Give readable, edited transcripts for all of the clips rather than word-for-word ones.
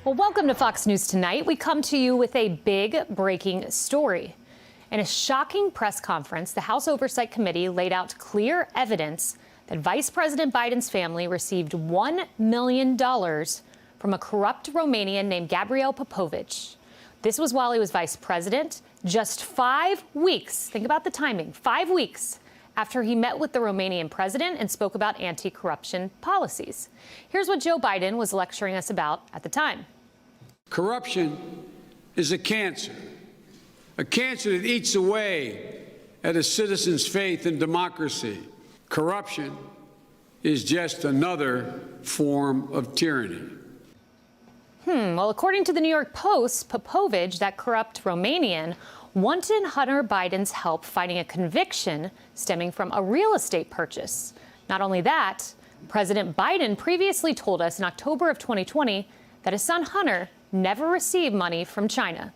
Well, welcome to Fox News Tonight. We come to you with a big breaking story. In a shocking press conference, the House Oversight Committee laid out clear evidence that Vice President Biden's family received $1 million from a corrupt Romanian named Gabriel Popovich. This was while he was vice president, just 5 weeks, think about the timing, 5 weeks after he met with the Romanian president and spoke about anti-corruption policies. Here's what Joe Biden was lecturing us about at the time. Corruption is a cancer that eats away at a citizen's faith in democracy. Corruption is just another form of tyranny. Well, according to the New York Post, Popovich, that corrupt Romanian, wanted Hunter Biden's help fighting a conviction stemming from a real estate purchase. Not only that, President Biden previously told us in October of 2020 that his son Hunter never received money from China.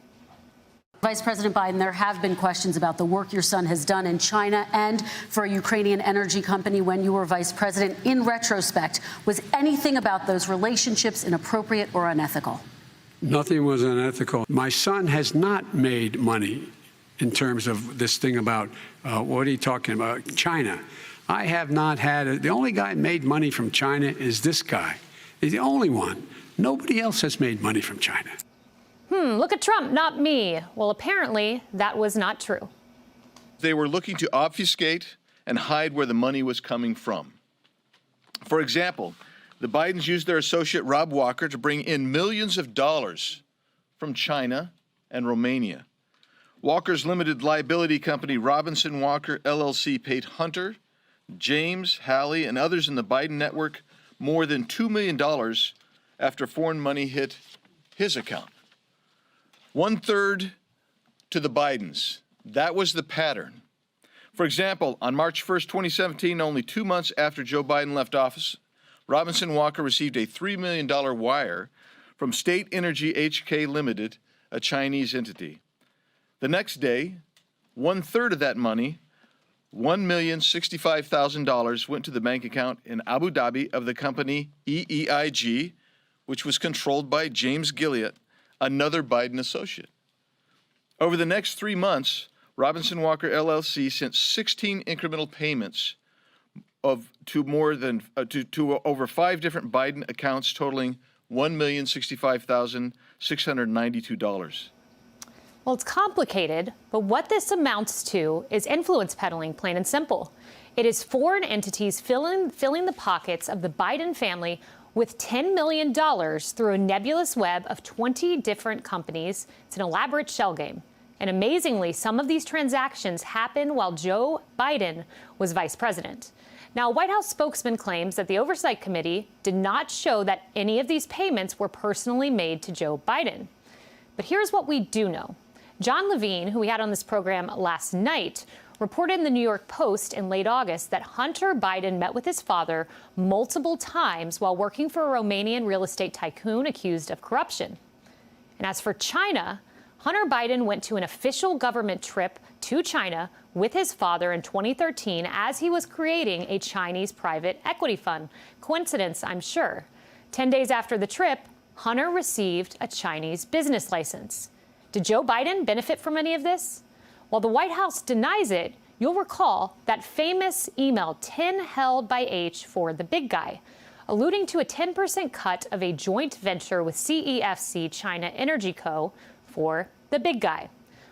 Vice President Biden, there have been questions about the work your son has done in China and for a Ukrainian energy company when you were vice president. In retrospect, was anything about those relationships inappropriate or unethical? Nothing was unethical. My son has not made money in terms of this thing about, what are you talking about, China. I have not had, the only guy made money from China is this guy. He's the only one. Nobody else has made money from China. Look at Trump, not me. Well, apparently that was not true. They were looking to obfuscate and hide where the money was coming from. For example, the Bidens used their associate Rob Walker to bring in millions of dollars from China and Romania. Walker's limited liability company, Robinson Walker LLC, paid Hunter, James, Hallie, and others in the Biden network more than $2 million after foreign money hit his account. 1/3 to the Bidens. That was the pattern. For example, on March 1st, 2017, only 2 months after Joe Biden left office, Robinson Walker received a $3 million wire from State Energy HK Limited, a Chinese entity. The next day, 1/3 of that money, $1,065,000, went to the bank account in Abu Dhabi of the company EEIG, which was controlled by James Gilliatt, another Biden associate. Over the next 3 months, Robinson Walker LLC sent 16 incremental payments to over 5 different Biden accounts totaling $1,065,692. Well, it's complicated, but what this amounts to is influence peddling, plain and simple. It is foreign entities filling the pockets of the Biden family with $10 million through a nebulous web of 20 different companies. It's an elaborate shell game. And amazingly, some of these transactions happened while Joe Biden was vice president. Now, a White House spokesman claims that the Oversight Committee did not show that any of these payments were personally made to Joe Biden. But here's what we do know. John Levine, who we had on this program last night, reported in the New York Post in late August that Hunter Biden met with his father multiple times while working for a Romanian real estate tycoon accused of corruption. And as for China, Hunter Biden went to an official government trip to China with his father in 2013 as he was creating a Chinese private equity fund. Coincidence, I'm sure. 10 days after the trip, Hunter received a Chinese business license. Did Joe Biden benefit from any of this? While the White House denies it, you'll recall that famous email 10 held by H for the big guy, alluding to a 10% cut of a joint venture with CEFC China Energy Co. for the big guy.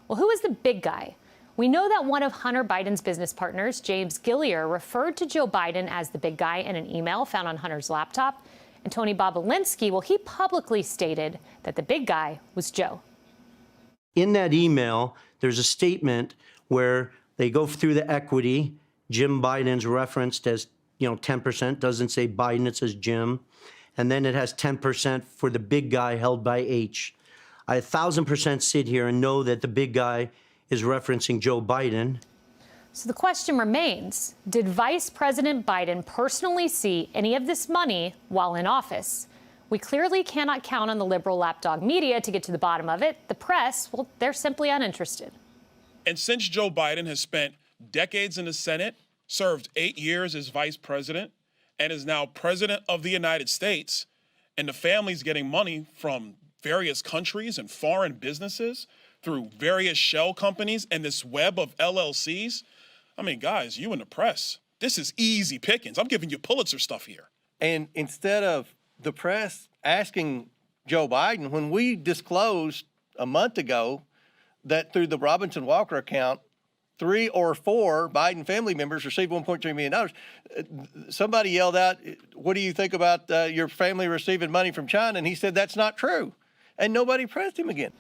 Well, who is the big guy? We know that one of Hunter Biden's business partners, James Gilliatt, referred to Joe Biden as the big guy in an email found on Hunter's laptop. And Tony Bobolinsky, well, he publicly stated that the big guy was Joe. In that email, there's a statement where they go through the equity. Jim Biden's referenced as, 10%. Doesn't say Biden, it says Jim. And then it has 10% for the big guy held by H. I 1,000% sit here and know that the big guy is referencing Joe Biden. So the question remains, did Vice President Biden personally see any of this money while in office? We clearly cannot count on the liberal lapdog media to get to the bottom of it. The press, well, they're simply uninterested. And since Joe Biden has spent decades in the Senate, served 8 years as vice president, and is now president of the United States, and the family's getting money from various countries and foreign businesses through various shell companies and this web of LLCs. I mean, guys, you in the press, this is easy pickings. I'm giving you Pulitzer stuff here. And instead of the press asking Joe Biden, when we disclosed a month ago that through the Robinson Walker account, 3 or 4 Biden family members received $1.3 million, somebody yelled out, "What do you think about your family receiving money from China?" And he said, "That's not true." And nobody pressed him again.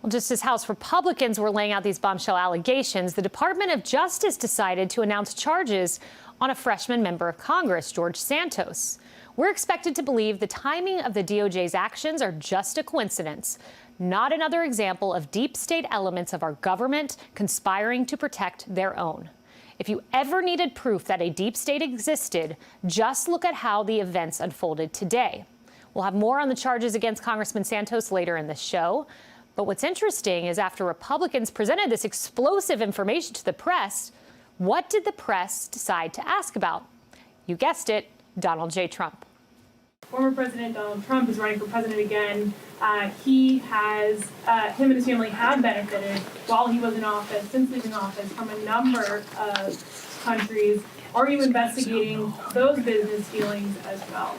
Well, just as House Republicans were laying out these bombshell allegations, the Department of Justice decided to announce charges on a freshman member of Congress, George Santos. We're expected to believe the timing of the DOJ's actions are just a coincidence, not another example of deep state elements of our government conspiring to protect their own. If you ever needed proof that a deep state existed, just look at how the events unfolded today. We'll have more on the charges against Congressman Santos later in the show. But what's interesting is after Republicans presented this explosive information to the press, what did the press decide to ask about? You guessed it, Donald J. Trump. Former President Donald Trump is running for president again. Him and his family have benefited while he was in office, since leaving office, from a number of countries. Are you investigating those business dealings as well?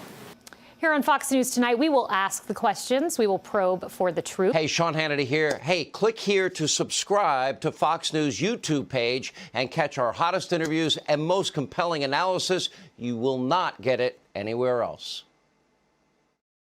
Here on Fox News tonight, we will ask the questions. We will probe for the truth. Hey, Sean Hannity here. Hey, click here to subscribe to Fox News YouTube page and catch our hottest interviews and most compelling analysis. You will not get it anywhere else.